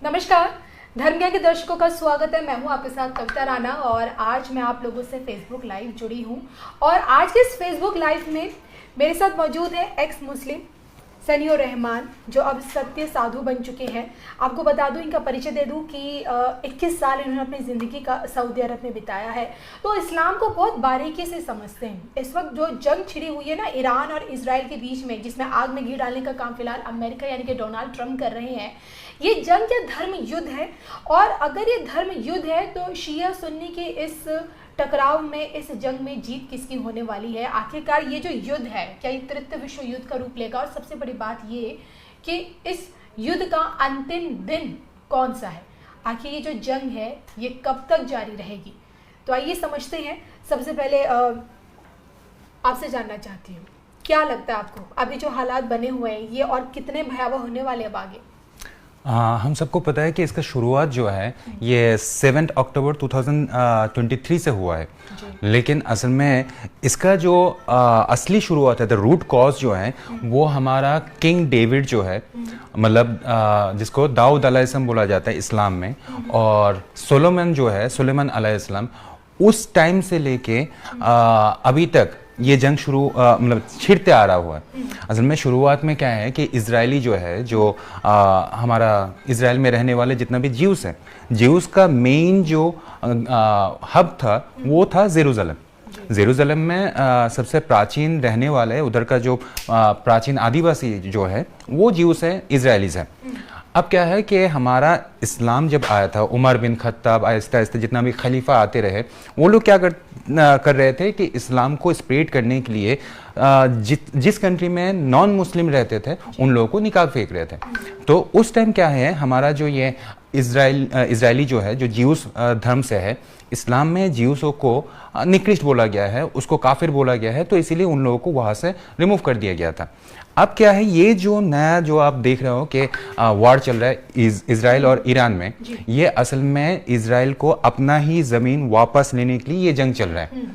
नमस्कार, धर्म ज्ञान के दर्शकों का स्वागत है। मैं हूं आपके साथ कविता राणा और आज मैं आप लोगों से फेसबुक लाइव जुड़ी हूं। और आज के इस फेसबुक लाइव में मेरे साथ मौजूद है एक्स मुस्लिम सनीउर रहमान, जो अब सत्य साधु बन चुके हैं। आपको बता दूं, इनका परिचय दे दूं कि 21 साल इन्होंने अपनी ज़िंदगी का सऊदी अरब में बिताया है, तो इस्लाम को बहुत बारीकी से समझते हैं। इस वक्त जो जंग छिड़ी हुई है ना ईरान और इजराइल के बीच में, जिसमें आग में घी डालने का काम फिलहाल अमेरिका यानी कि डोनाल्ड ट्रंप कर रहे हैं, ये जंग या धर्म युद्ध है। और अगर ये धर्म युद्ध है तो शिया सुन्नी के इस टकराव में, इस जंग में जीत किसकी होने वाली है? आखिरकार ये जो युद्ध है, क्या ये तृतीय विश्व युद्ध का रूप लेगा? और सबसे बड़ी बात ये कि इस युद्ध का अंतिम दिन कौन सा है? आखिर ये जो जंग है ये कब तक जारी रहेगी? तो आइए समझते हैं। सबसे पहले आपसे जानना चाहती हूँ, क्या लगता है आपको अभी जो हालात बने हुए हैं ये और कितने भयावह होने वाले अब आगे? हम सबको पता है कि इसका शुरुआत जो है ये 7 अक्टूबर 2023 से हुआ है, लेकिन असल में इसका जो असली शुरुआत है, द रूट कॉज जो है वो हमारा किंग डेविड जो है, मतलब जिसको दाऊद अलैहिस्सलाम बोला जाता है इस्लाम में, और सोलोमन जो है, सुलेमान अलैहिस्सलाम, उस टाइम से लेके अभी तक ये जंग शुरू मतलब छिड़ते आ रहा हुआ है। असल में शुरुआत में क्या है कि इजरायली जो है, जो हमारा इजराइल में रहने वाले जितना भी ज्यूस है, ज्यूस का मेन जो हब था वो था जेरूसलम में सबसे प्राचीन रहने वाले, उधर का जो प्राचीन आदिवासी जो है वो ज्यूस है, इजरायलीज है। अब क्या है कि हमारा इस्लाम जब आया था, उमर बिन खत्ताब, आहिस्ता आहिस्ता जितना भी खलीफा आते रहे, वो लोग क्या कर रहे थे कि इस्लाम को स्प्रेड करने के लिए जिस कंट्री में नॉन मुस्लिम रहते थे उन लोगों को निकाल फेंक रहे थे। तो उस टाइम क्या है, हमारा जो ये इजरायली जो है, जो ज्यूस धर्म से है, इस्लाम में ज्यूसों को निकृष्ट बोला गया है, उसको काफिर बोला गया है, तो इसीलिए उन लोगों को वहाँ से रिमूव कर दिया गया था। अब क्या है, ये जो नया जो आप देख रहे हो कि वॉर चल रहा है इजराइल और ईरान में, ये असल में इजराइल को अपना ही ज़मीन वापस लेने के लिए ये जंग चल रहा है।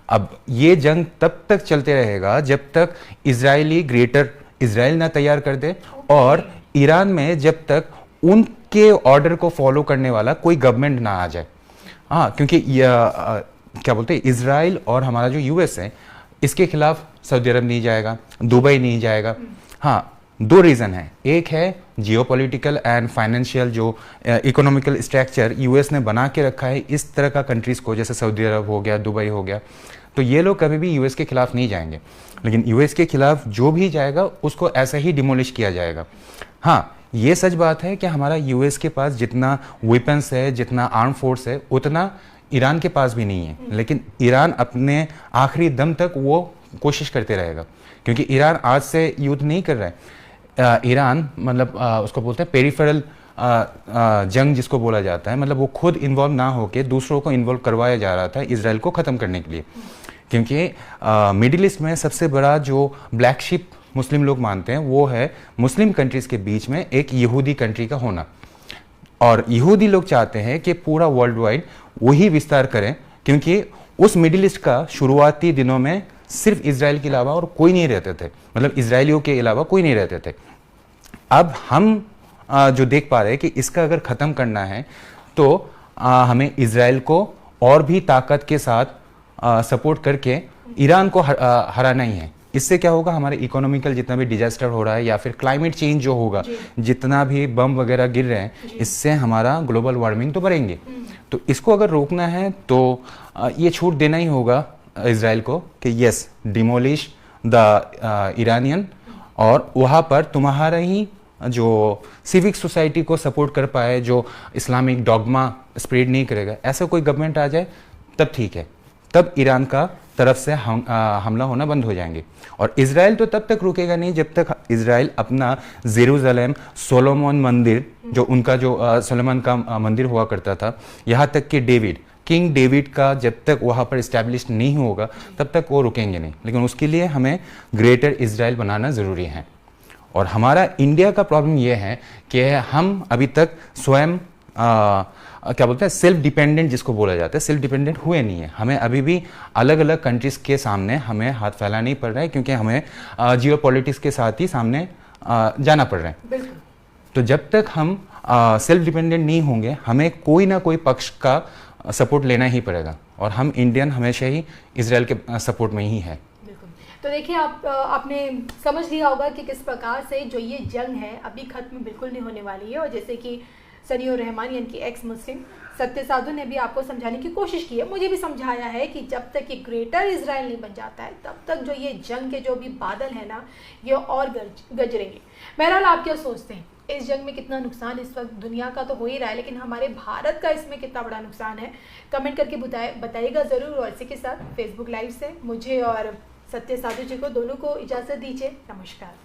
अब ये जंग तब तक चलते रहेगा जब तक इजरायली ग्रेटर इजराइल ना तैयार कर दे, और ईरान में जब तक उनके ऑर्डर को फॉलो करने वाला कोई गवर्नमेंट ना आ जाए। हाँ, क्योंकि क्या बोलते हैं, इजराइल और हमारा जो यूएस है, इसके खिलाफ सऊदी अरब नहीं जाएगा, दुबई नहीं जाएगा। हाँ, दो रीज़न है। एक है जियोपॉलिटिकल एंड फाइनेंशियल जो इकोनॉमिकल स्ट्रक्चर यूएस ने बना के रखा है इस तरह का कंट्रीज़ को, जैसे सऊदी अरब हो गया, दुबई हो गया, तो ये लोग कभी भी यूएस के खिलाफ नहीं जाएंगे। लेकिन यूएस के खिलाफ जो भी जाएगा उसको ऐसा ही डिमोलिश किया जाएगा। हाँ, ये सच बात है कि हमारा यूएस के पास जितना वेपन्स है, जितना आर्म फोर्स है, उतना ईरान के पास भी नहीं है। लेकिन ईरान अपने आखिरी दम तक वो कोशिश करते रहेगा, क्योंकि ईरान आज से युद्ध नहीं कर रहा है। ईरान मतलब उसको बोलते हैं पेरिफेरल जंग जिसको बोला जाता है, मतलब वो खुद इन्वॉल्व ना होके दूसरों को इन्वॉल्व करवाया जा रहा था इजराइल को ख़त्म करने के लिए। क्योंकि मिडिल ईस्ट में सबसे बड़ा जो ब्लैक शिप मुस्लिम लोग मानते हैं वो है मुस्लिम कंट्रीज़ के बीच में एक यहूदी कंट्री का होना, और यहूदी लोग चाहते हैं कि पूरा वर्ल्ड वाइड वही विस्तार करें, क्योंकि उस मिडिल ईस्ट का शुरुआती दिनों में सिर्फ इजराइल के अलावा और कोई नहीं रहते थे, मतलब इजरायलियों के अलावा कोई नहीं रहते थे। अब हम जो देख पा रहे हैं कि इसका अगर ख़त्म करना है तो हमें इजराइल को और भी ताकत के साथ सपोर्ट करके ईरान को हराना ही है। इससे क्या होगा, हमारे इकोनॉमिकल जितना भी डिजास्टर हो रहा है या फिर क्लाइमेट चेंज जो होगा, जितना भी बम वगैरह गिर रहे हैं, इससे हमारा ग्लोबल वार्मिंग तो बढ़ेंगे। तो इसको अगर रोकना है तो ये छूट देना ही होगा इजराइल को कि यस, डिमोलिश द ईरानियन, और वहाँ पर तुम्हारा ही जो सिविक सोसाइटी को सपोर्ट कर पाए, जो इस्लामिक डॉगमा स्प्रेड नहीं करेगा, ऐसा कोई गवर्नमेंट आ जाए तब ठीक है, तब ईरान का तरफ से हमला होना बंद हो जाएंगे। और इजराइल तो तब तक रुकेगा नहीं जब तक इजराइल अपना जेरूसलम, सोलोमन मंदिर, जो उनका जो सोलोमन का मंदिर हुआ करता था, यहाँ तक कि किंग डेविड का जब तक वहाँ पर इस्टेब्लिश नहीं होगा तब तक वो रुकेंगे नहीं। लेकिन उसके लिए हमें ग्रेटर इजराइल बनाना ज़रूरी है। और हमारा इंडिया का प्रॉब्लम ये है कि हम अभी तक स्वयं क्या बोलते हैं, सेल्फ डिपेंडेंट जिसको बोला जाता है, सेल्फ डिपेंडेंट हुए नहीं है। हमें अभी भी अलग अलग कंट्रीज़ के सामने हमें हाथ फैलाना ही पड़ रहा है, क्योंकि हमें जियो पॉलिटिक्स के साथ ही सामने जाना पड़ रहा है। तो जब तक हम सेल्फ डिपेंडेंट नहीं होंगे, हमें कोई ना कोई पक्ष का सपोर्ट लेना ही पड़ेगा, और हम इंडियन हमेशा ही इजराइल के सपोर्ट में ही है। तो देखिए, आपने समझ लिया होगा कि किस प्रकार से जो ये जंग है अभी खत्म बिल्कुल नहीं होने वाली है। और जैसे कि सनी रहमान यानी कि एक्स मुस्लिम सत्य साधु ने भी आपको समझाने की कोशिश की है, मुझे भी समझाया है कि जब तक ये ग्रेटर इजराइल नहीं बन जाता है तब तक जो ये जंग के जो भी बादल है ना, ये और गजरेंगे। बहरहाल, आप क्या सोचते हैं इस जंग में कितना नुकसान इस वक्त दुनिया का तो हो ही रहा है, लेकिन हमारे भारत का इसमें कितना बड़ा नुकसान है? कमेंट करके बताइएगा ज़रूर। और इसी के साथ फेसबुक लाइव से मुझे और सत्य साधु जी को दोनों को इजाज़त दीजिए। नमस्कार।